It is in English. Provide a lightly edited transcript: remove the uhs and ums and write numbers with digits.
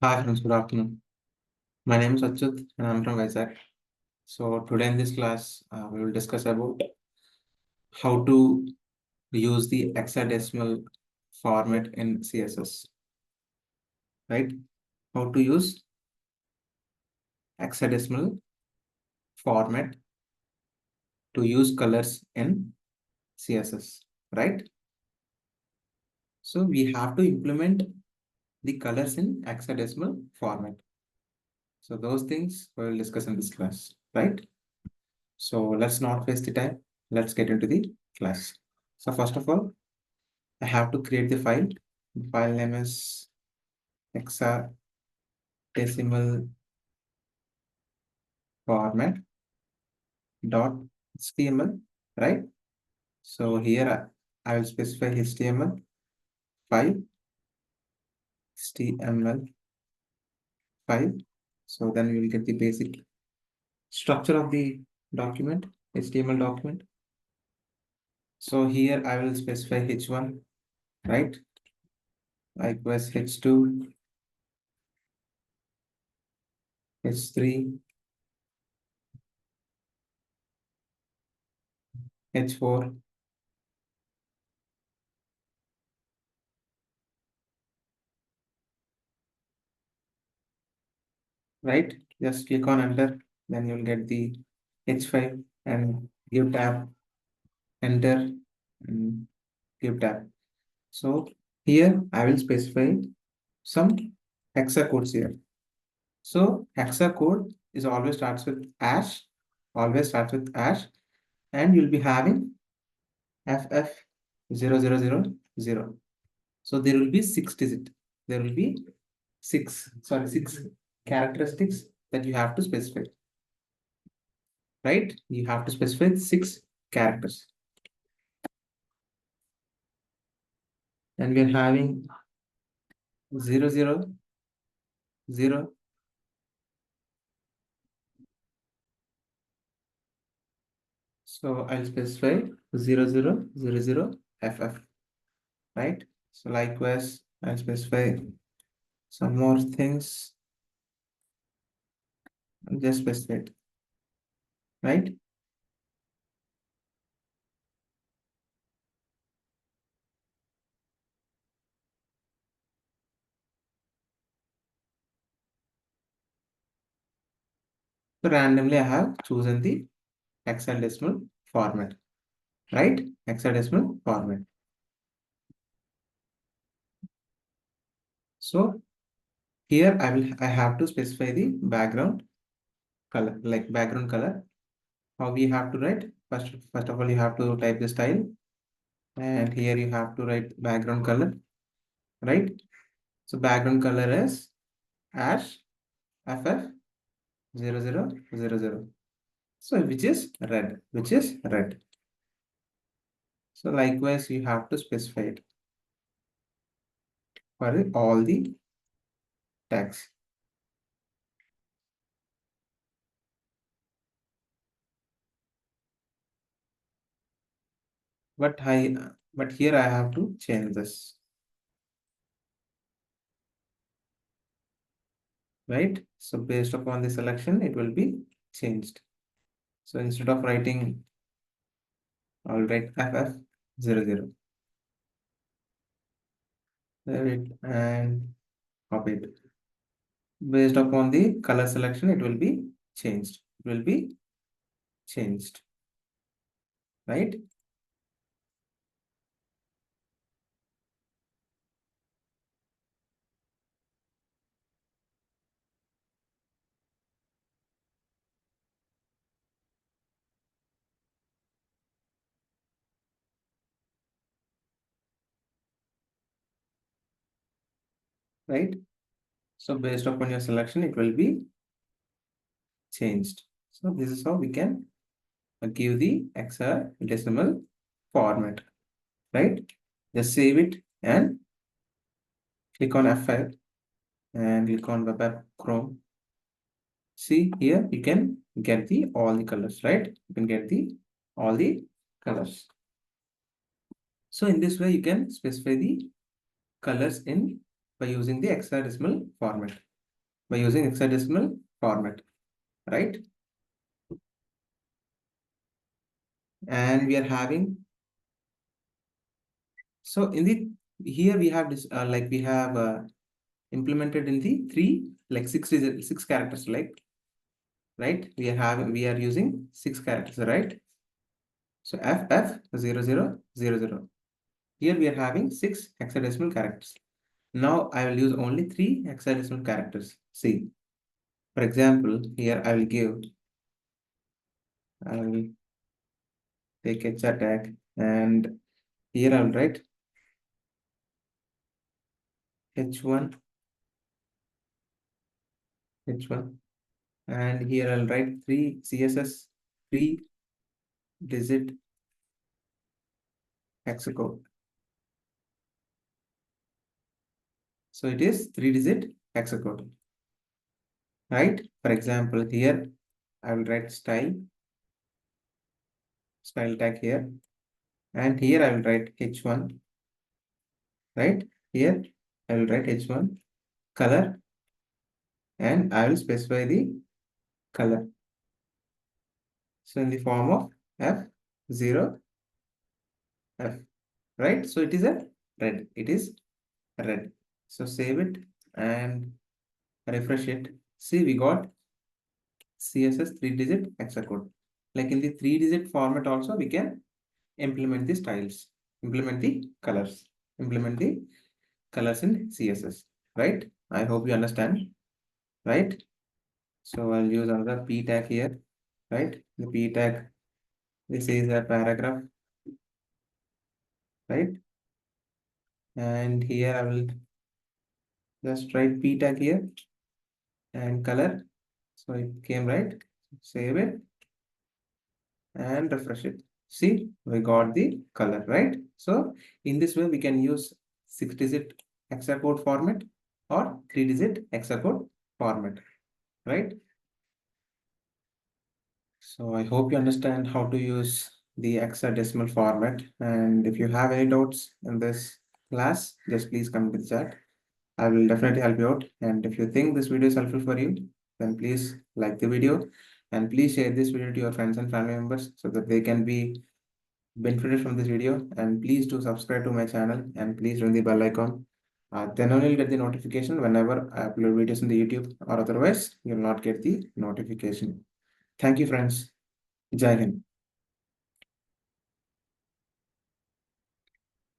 Hi friends, good afternoon. My name is Achyut and I'm from Vizag. So today in this class, we will discuss about how to use the hexadecimal format in CSS, right? How to use hexadecimal format to use colors in CSS, right? So we have to implement the colors in hexadecimal format. So those things we will discuss in this class, right? So let's not waste the time. Let's get into the class. So first of all, I have to create the file. The file name is hexadecimal format dot HTML, right? So here I will specify HTML 5, HTML 5. So then we will get the basic structure of the document, HTML document. So here I will specify H1, right? Likewise H2, H3, H4, right? Just click on enter, then you'll get the H5 and give tab, enter, and give tab. So here I will specify some hexa codes here. So hexa code is always starts with hash, and you'll be having FF0000. So there will be 6 digit. There will be six characteristics that you have to specify, right? You have to specify 6 characters. And we are having 000. So I'll specify 0000FF, right? So likewise, I'll specify some more things. And just specify it, right? So randomly, I have chosen the hexadecimal format, right? Hexadecimal format. So here I have to specify the background color, like background color. How we have to write? First of all, you have to type the style, and here you have to write background color, right? So background color is ash FF0000. So which is red. So likewise, you have to specify it for all the tags. But here I have to change this, right? So based upon the selection, it will be changed. So instead of writing, I'll write FF00. There it and copy it. Based upon the color selection, it will be changed. It will be changed, right? Right? So based upon your selection, it will be changed. So this is how we can give the hexadecimal format, right? Just save it and click on F5 and click on Web App Chrome. See here, you can get the all the colors, right? You can get the all the colors. So in this way, you can specify the colors in by using the hexadecimal format. by using hexadecimal format, right? And we are having, so in the, here we have this, like we have implemented in the three, like six characters, like, right? We are using 6 characters, right? So FF0000. Here we are having 6 hexadecimal characters. Now I will use only 3 hexadecimal characters. See, for example, here I will take a tag, and here I will write H1, and here I'll write 3 CSS 3-digit hexacode. So it is 3-digit hexacode, right? For example, here I will write style tag here, and here I will write H1, right? Here I will write H1 color, and I will specify the color. So in the form of F0F, right? So it is a red. It is red. So save it and refresh it. See, we got CSS 3-digit hexacode. Like in the 3-digit format also, we can implement the styles, implement the colors, implement the colors in CSS, right? I hope you understand, right? So I'll use another P tag here, right? The P tag, this is a paragraph, right? And here I will just write P tag here and color. So it came right. Save it and refresh it. See, we got the color, right? So in this way, we can use 6-digit hexacode format or 3-digit hexacode format, right? So I hope you understand how to use the hexadecimal format. And if you have any doubts in this class, just please come to the chat. I will definitely help you out. And if you think this video is helpful for you, then please like the video and please share this video to your friends and family members so that they can be benefited from this video. And please do subscribe to my channel and please ring the bell icon. Then only you'll get the notification whenever I upload videos in the YouTube, or otherwise you'll not get the notification. Thank you, friends. Jai Hind.